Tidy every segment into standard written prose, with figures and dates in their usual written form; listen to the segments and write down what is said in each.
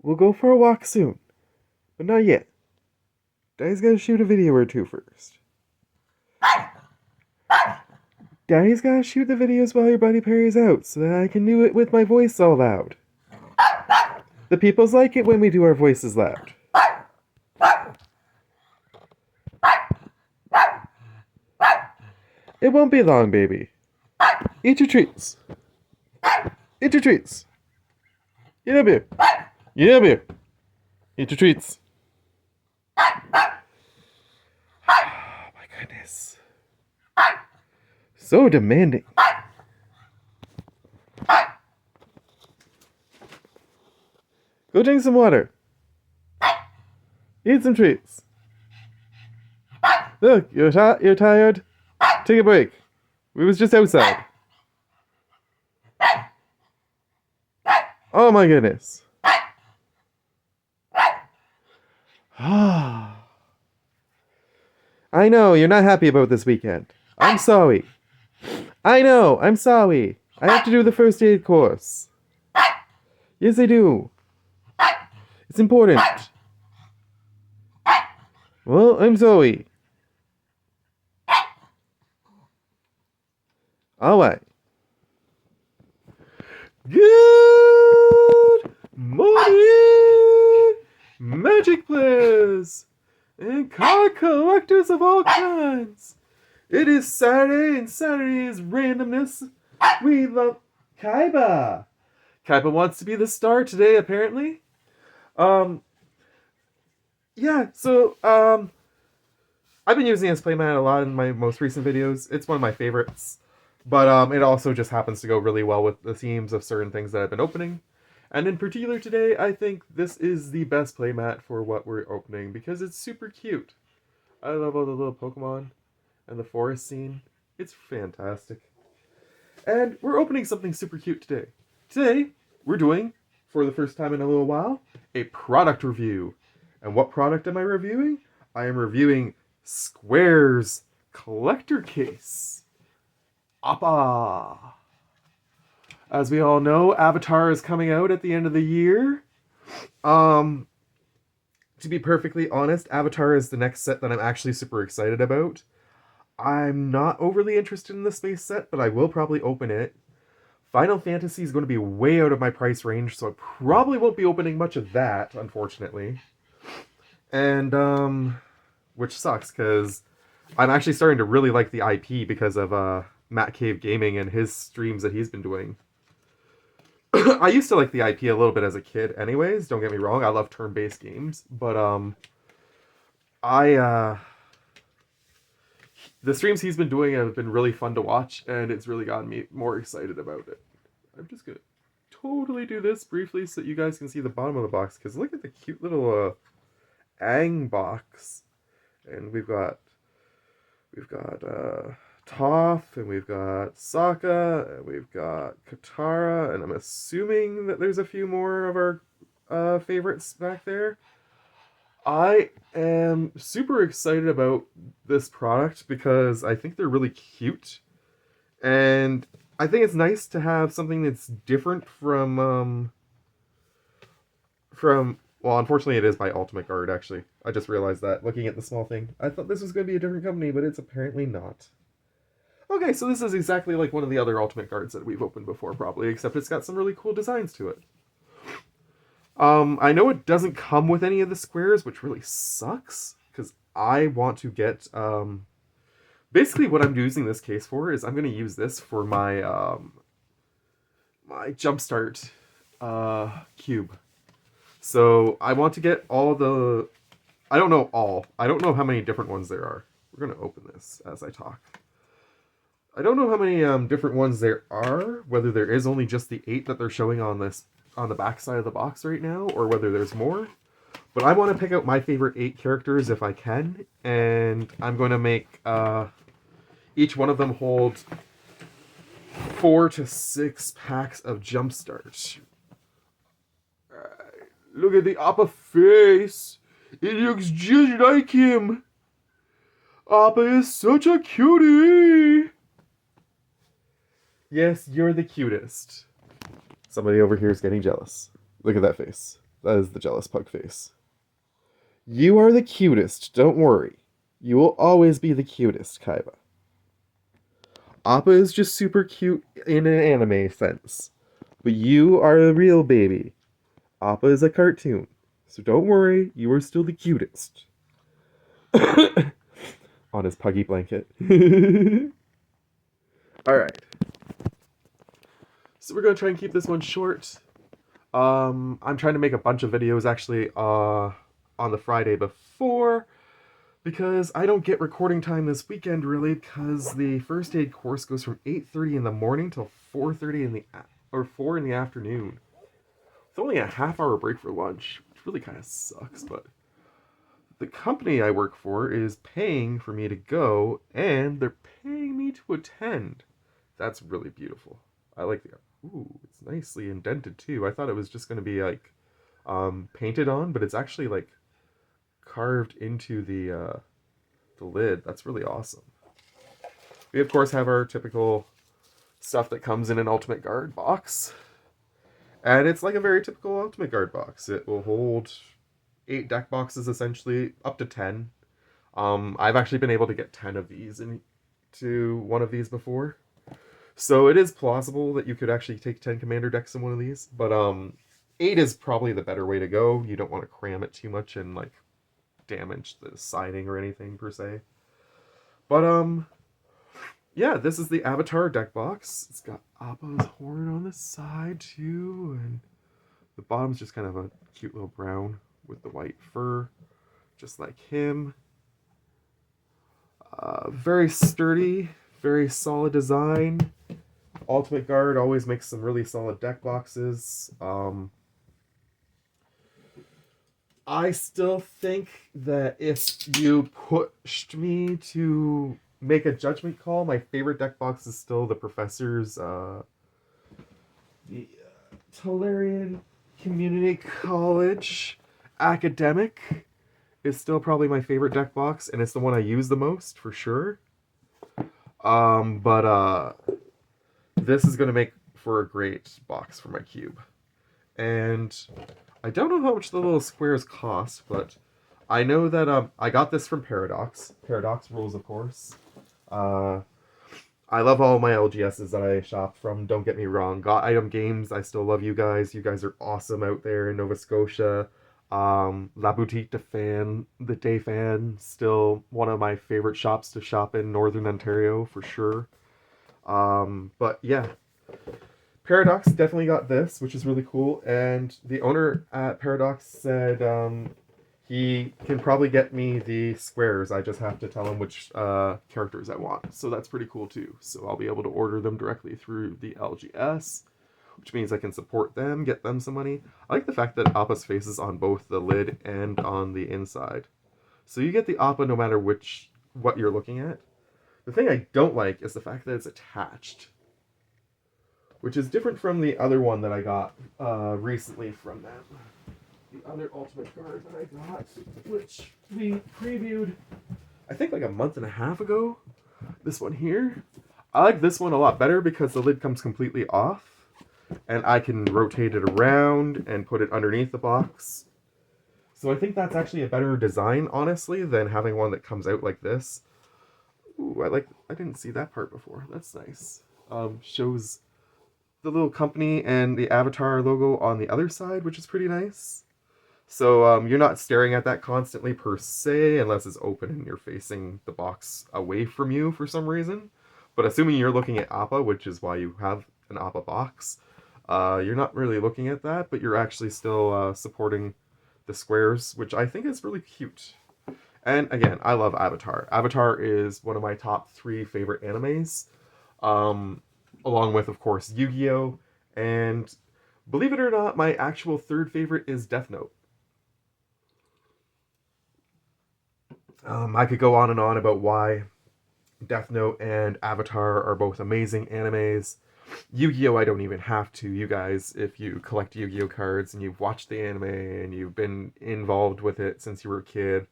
We'll go for a walk soon, but not yet. Daddy's gotta shoot a video or two first. Daddy's gotta shoot the videos while your buddy Perry's out so that I can do it with my voice all loud. The peoples like it when we do our voices loud. It won't be long, baby. Eat your treats. Eat your treats. Get up here. Get up here. Eat your treats. Oh my goodness. So demanding. Go drink some water. Eat some treats. Look, you're tired? Take a break. We was just outside. Oh my goodness. I know, you're not happy about this weekend. I'm sorry. I know, I'm sorry. I have to do the first aid course. Yes, I do. It's important. Well, I'm sorry. Alright. Good morning, Magic players and card collectors of all kinds. It is Saturday, and Saturday is randomness. We love Kaiba. Kaiba wants to be the star today, apparently. Yeah, so, I've been using this playmat a lot in my most recent videos. It's one of my favorites. But it also just happens to go really well with the themes of certain things that I've been opening. And in particular today, I think this is the best playmat for what we're opening because it's super cute. I love all the little Pokemon and the forest scene. It's fantastic. And we're opening something super cute today. Today, we're doing, for the first time in a little while, a product review. And what product am I reviewing? I am reviewing Square's collector case. Appa. As we all know, Avatar is coming out at the end of the year. To be perfectly honest, Avatar is the next set that I'm actually super excited about. I'm not overly interested in the space set, but I will probably open it. Final Fantasy is going to be way out of my price range, so I probably won't be opening much of that, unfortunately. And, which sucks, because I'm actually starting to really like the IP because of, Matt Cave Gaming and his streams that he's been doing. I used to like the IP a little bit as a kid anyways, don't get me wrong, I love turn-based games, but the streams he's been doing have been really fun to watch, and it's really gotten me more excited about it. I'm just gonna totally do this briefly so that you guys can see the bottom of the box, because look at the cute little Aang box. And we've got Toph, and we've got Sokka, and we've got Katara, and I'm assuming that there's a few more of our favorites back there. I am super excited about this product because I think they're really cute, and I think it's nice to have something that's different from well, unfortunately it is by Ultimate Guard, actually. I just realized that, looking at the small thing. I thought this was going to be a different company, but it's apparently not. Okay, so this is exactly like one of the other Ultimate Guards that we've opened before, probably, except it's got some really cool designs to it. I know it doesn't come with any of the squares, which really sucks, because I want to get, basically what I'm using this case for is I'm going to use this for my, my Jumpstart, cube. So I want to get all the, I don't know how many different ones there are. We're going to open this as I talk. I don't know how many different ones there are, whether there is only just the 8 that they're showing on the back side of the box right now, or whether there's more. But I want to pick out my favorite 8 characters if I can, and I'm going to make each one of them hold 4 to 6 packs of Jumpstart. Look at the Appa face! It looks just like him! Appa is such a cutie! Yes, you're the cutest. Somebody over here is getting jealous. Look at that face. That is the jealous pug face. You are the cutest, don't worry. You will always be the cutest, Kaiba. Appa is just super cute in an anime sense. But you are a real baby. Appa is a cartoon. So don't worry, you are still the cutest. On his puggy blanket. Alright. So we're gonna try and keep this one short. I'm trying to make a bunch of videos actually on the Friday before, because I don't get recording time this weekend really, because the first aid course goes from 8:30 in the morning till 4:30 in the or 4 in the afternoon. It's only a half-hour break for lunch, which really kind of sucks, but the company I work for is paying for me to go, and they're paying me to attend. That's really beautiful. I like the... Ooh, it's nicely indented too. I thought it was just going to be like painted on, but it's actually like carved into the lid. That's really awesome. We of course have our typical stuff that comes in an Ultimate Guard box. And it's like a very typical Ultimate Guard box. It will hold 8 deck boxes essentially, up to 10. I've actually been able to get 10 of these into one of these before. So it is plausible that you could actually take 10 commander decks in one of these, but 8 is probably the better way to go. You don't want to cram it too much and like damage the siding or anything per se. But yeah, this is the Avatar deck box. It's got Appa's horn on the side too, and the bottom's just kind of a cute little brown with the white fur, just like him. Very sturdy, very solid design. Ultimate Guard always makes some really solid deck boxes. I still think that if you pushed me to make a judgment call, my favorite deck box is still the Professor's, the Tolarian Community College Academic is still probably my favorite deck box, and it's the one I use the most, for sure. But this is going to make for a great box for my cube. And I don't know how much the little squares cost, but I know that I got this from Paradox. Paradox rules, of course. I love all my LGSs that I shopped from, don't get me wrong. Got Item Games, I still love you guys. You guys are awesome out there in Nova Scotia. La Boutique de Day Fan, still one of my favorite shops to shop in Northern Ontario, for sure. But yeah, Paradox definitely got this, which is really cool. And the owner at Paradox said he can probably get me the squares. I just have to tell him which characters I want. So that's pretty cool too. So I'll be able to order them directly through the LGS, which means I can support them, get them some money. I like the fact that Appa's face is on both the lid and on the inside. So you get the Appa no matter what you're looking at. The thing I don't like is the fact that it's attached, which is different from the other one that I got recently from them. The other Ultimate Guard that I got, which we previewed, I think like a month and a half ago. This one here. I like this one a lot better because the lid comes completely off, and I can rotate it around and put it underneath the box. So I think that's actually a better design, honestly, than having one that comes out like this. Ooh, I didn't see that part before. That's nice. Shows the little company and the Avatar logo on the other side, which is pretty nice. So you're not staring at that constantly per se, unless it's open and you're facing the box away from you for some reason. But assuming you're looking at Appa, which is why you have an Appa box, you're not really looking at that, but you're actually still supporting the squares, which I think is really cute. And again, I love Avatar. Avatar is one of my top 3 favorite animes, along with, of course, Yu-Gi-Oh! And believe it or not, my actual 3rd favorite is Death Note. I could go on and on about why Death Note and Avatar are both amazing animes. Yu-Gi-Oh! I don't even have to. You guys, if you collect Yu-Gi-Oh! Cards and you've watched the anime and you've been involved with it since you were a kid,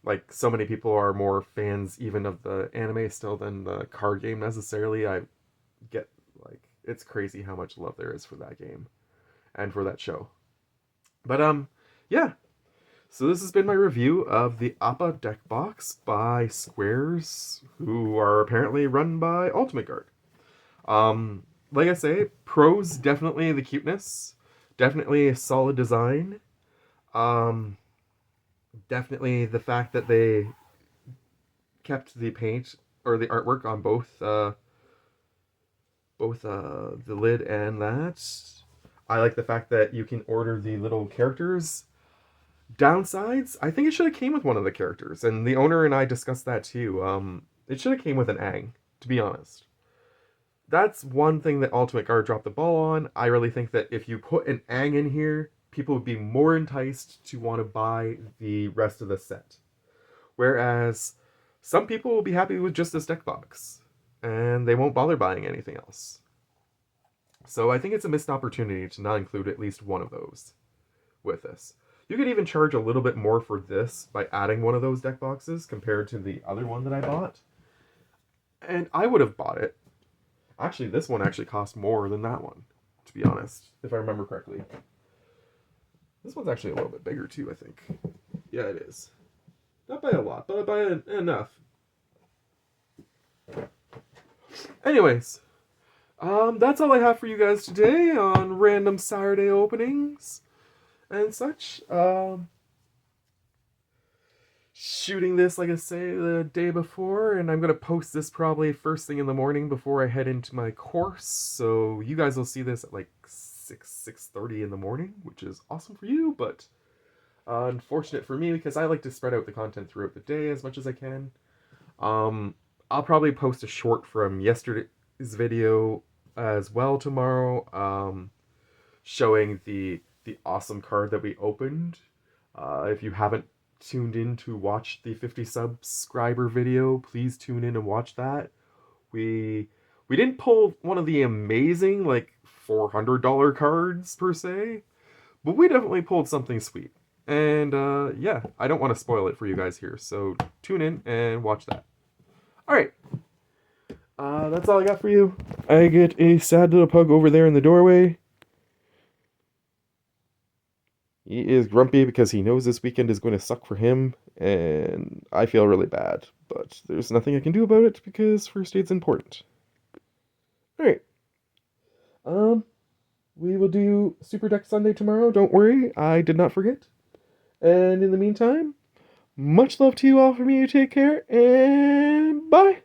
like, so many people are more fans even of the anime still than the card game necessarily. I get, like, it's crazy how much love there is for that game and for that show. But yeah. So this has been my review of the Appa deck box by Squares, who are apparently run by Ultimate Guard. Um, like I say, pros definitely the cuteness, definitely a solid design. Um, Definitely the fact that they kept the paint or the artwork on both the lid and that. I like the fact that you can order the little characters. Downsides, I think it should have came with one of the characters, and the owner and I discussed that too. It should have came with an Aang, to be honest. That's one thing that Ultimate Guard dropped the ball on. I really think that if you put an Aang in here, people would be more enticed to want to buy the rest of the set. Whereas some people will be happy with just this deck box, and they won't bother buying anything else. So I think it's a missed opportunity to not include at least one of those with this. You could even charge a little bit more for this by adding one of those deck boxes compared to the other one that I bought. And I would have bought it. Actually, this one actually cost more than that one, to be honest, if I remember correctly. This one's actually a little bit bigger too, I think. Yeah, it is. Not by a lot, but by enough. Anyways, that's all I have for you guys today on random Saturday openings and such. Shooting this, like I say, the day before, and I'm gonna post this probably first thing in the morning before I head into my course. So you guys will see this at like 6:30 in the morning, which is awesome for you, but unfortunate for me because I like to spread out the content throughout the day as much as I can. I'll probably post a short from yesterday's video as well tomorrow, showing the awesome card that we opened. If you haven't tuned in to watch the 50 subscriber video, please tune in and watch that. We didn't pull one of the amazing like $400 cards per se, but we definitely pulled something sweet. And yeah, I don't want to spoil it for you guys here, so tune in and watch that. All right, that's all I got for you. I get a sad little pug over there in the doorway. He is grumpy because he knows this weekend is going to suck for him, and I feel really bad. But there's nothing I can do about it because first aid's important. Alright. We will do Super Deck Sunday tomorrow. Don't worry, I did not forget. And in the meantime, much love to you all from me. Take care, and bye!